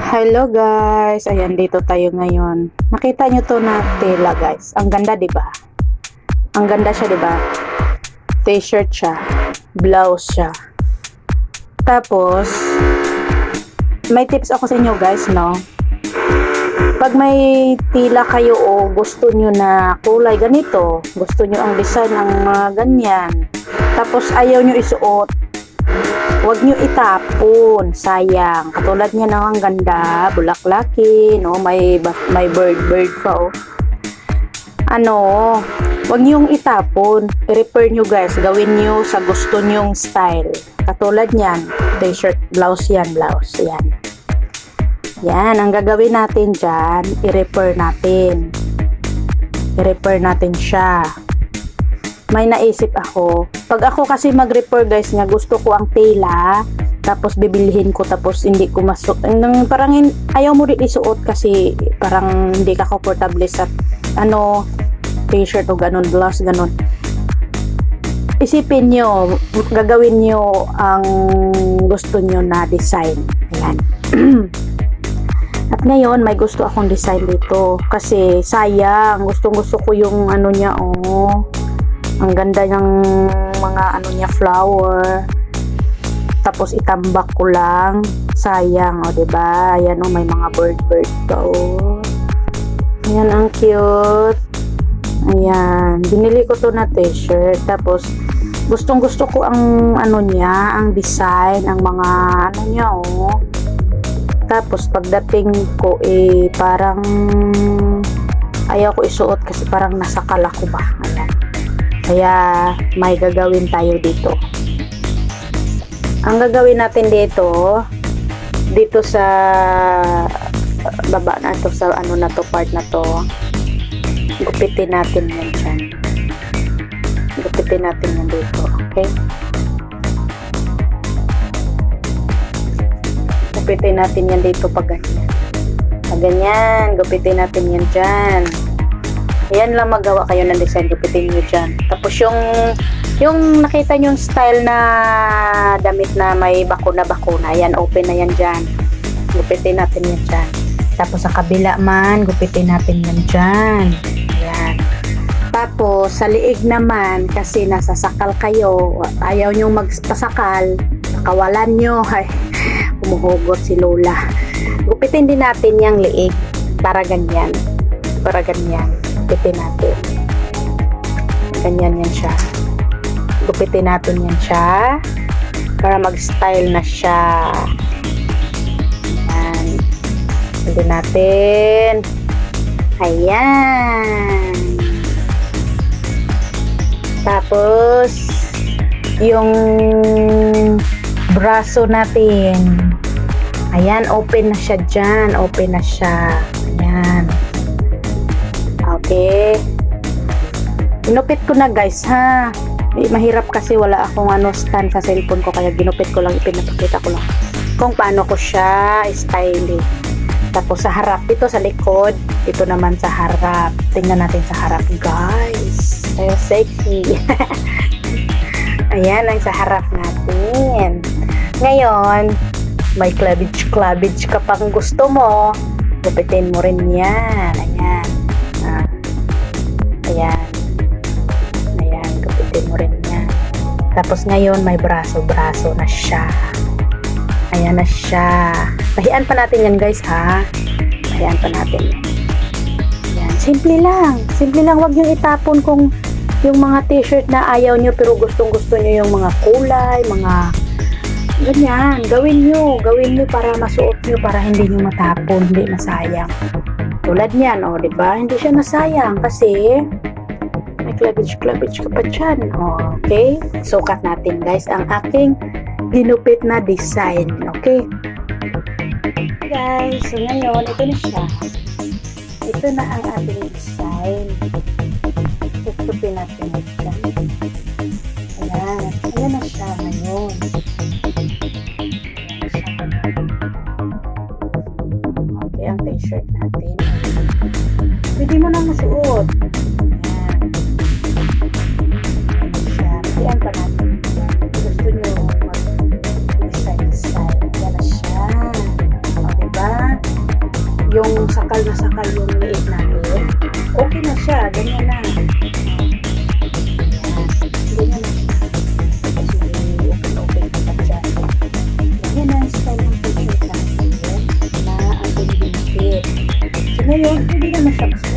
Hello guys, ayan dito tayo ngayon. Nakita nyo to na tela guys. Ang ganda 'di ba? Ang ganda siya 'di ba? T-shirt siya, blouse siya. Tapos may tips ako sa inyo guys, no? Pag may tila kayo o gusto nyo na kulay ganito, gusto nyo ang design ng mga ganyan, tapos ayaw nyo isuot, huwag nyo itapon, sayang. Katulad niya na ang ganda, bulaklaki, no? May bird pa, oh. Huwag nyo itapon, i-repair nyo guys, gawin nyo sa gusto nyong style. Katulad niyan, t-shirt, blouse yan, blouse, yan. Yan, ang gagawin natin dyan, i-repair natin. I-repair natin siya. May naisip ako. Pag ako kasi mag-repair guys nga, gusto ko ang tela, tapos bibilihin ko, tapos hindi ko parang ayaw mo rin isuot kasi parang hindi ka comfortable sa t-shirt o ganun, blouse, ganun. Isipin nyo, gagawin nyo ang gusto nyo na design. Ayan. At ngayon, may gusto akong design dito. Kasi, sayang. Gusto ko yung niya, oh. Ang ganda ng mga flower. Tapos, itambak ko lang. Sayang, oh, diba? Ayan, oh, may mga bird pa, oh. Ayan, ang cute. Ayan. Binili ko to na t-shirt. Tapos, gustong-gusto ko ang niya, ang design, ang mga niya, oh. Tapos pagdating ko parang ayaw ko isuot kasi parang nasakal ako ba. Ayan. Kaya may gagawin tayo dito. Ang gagawin natin dito sa baba na to, sa na to, part na to. Gupitin natin yan dyan. Gupitin natin yan dito. Okay? Gupitin natin yan dito pag ganyan. Pag ganyan, gupitin natin yan dyan. Ayan lang, magawa kayo ng design, gupitin nyo dyan. Tapos yung nakita nyo yung style na damit na may bakuna-bakuna, ayan, open na yan dyan. Gupitin natin yan dyan. Tapos sa kabila man, gupitin natin yan dyan. Ayan. Tapos sa liig naman, kasi nasasakal kayo, ayaw nyo magpasakal, kawalan nyo, umuhugot si Lola. Gupitin din natin yung liig para ganyan. Para ganyan. Gupitin natin. Ganyan yan siya. Gupitin natin yan siya para mag-style na siya. Ayan. Gupitin natin. Ayan. Tapos yung braso natin. Ayan, open na siya dyan. Open na siya. Ayan. Okay. Ginupit ko na guys, ha. Mahirap kasi wala akong stand sa cellphone ko. Kaya ginupit ko lang, ipinapakita ko lang kung paano ko siya styling. Tapos sa harap, ito sa likod. Ito naman sa harap. Tingnan natin sa harap, guys. Tayo sexy. Ayan ang sa harap natin. Ngayon, may cleavage ka pang gusto mo, gupitin mo rin yan. Ayan. Ayan. Ayan, gupitin mo rin yan. Tapos ngayon, may braso na siya. Ayan na siya. Pahian pa natin yan guys, ha? Pahian pa natin yan. Ayan, simple lang. Simple lang, wag nyo itapon kung yung mga t-shirt na ayaw nyo pero gustong-gusto nyo yung mga kulay, mga ganyan. Gawin nyo para masuot nyo, para hindi nyo matapon, hindi masayang. Tulad niyan, oh, diba? Hindi siya nasayang kasi may cleavage ka pa dyan. Oh, okay? Sukat natin guys ang aking ginupit na design. Okay? Guys, so ngayon, ito na siya. Ito na ang ating design. Tutupin natin ito. Ayan. Ayan na siya ngayon. Okay, ang t-shirt natin. Pwede mo na masuot. Ayan. Ayan siya. Ayan pa natin. Gusto nyo mag-design. Ayan na siya. O, diba? sakal na sakal yung liit natin. Okay na siya, ganyan na. Ganyan na siya. Kasi open pa siya. Ganyan na ang style ng t-shirt natin na ang pinipit. So ngayon, pwede naman siya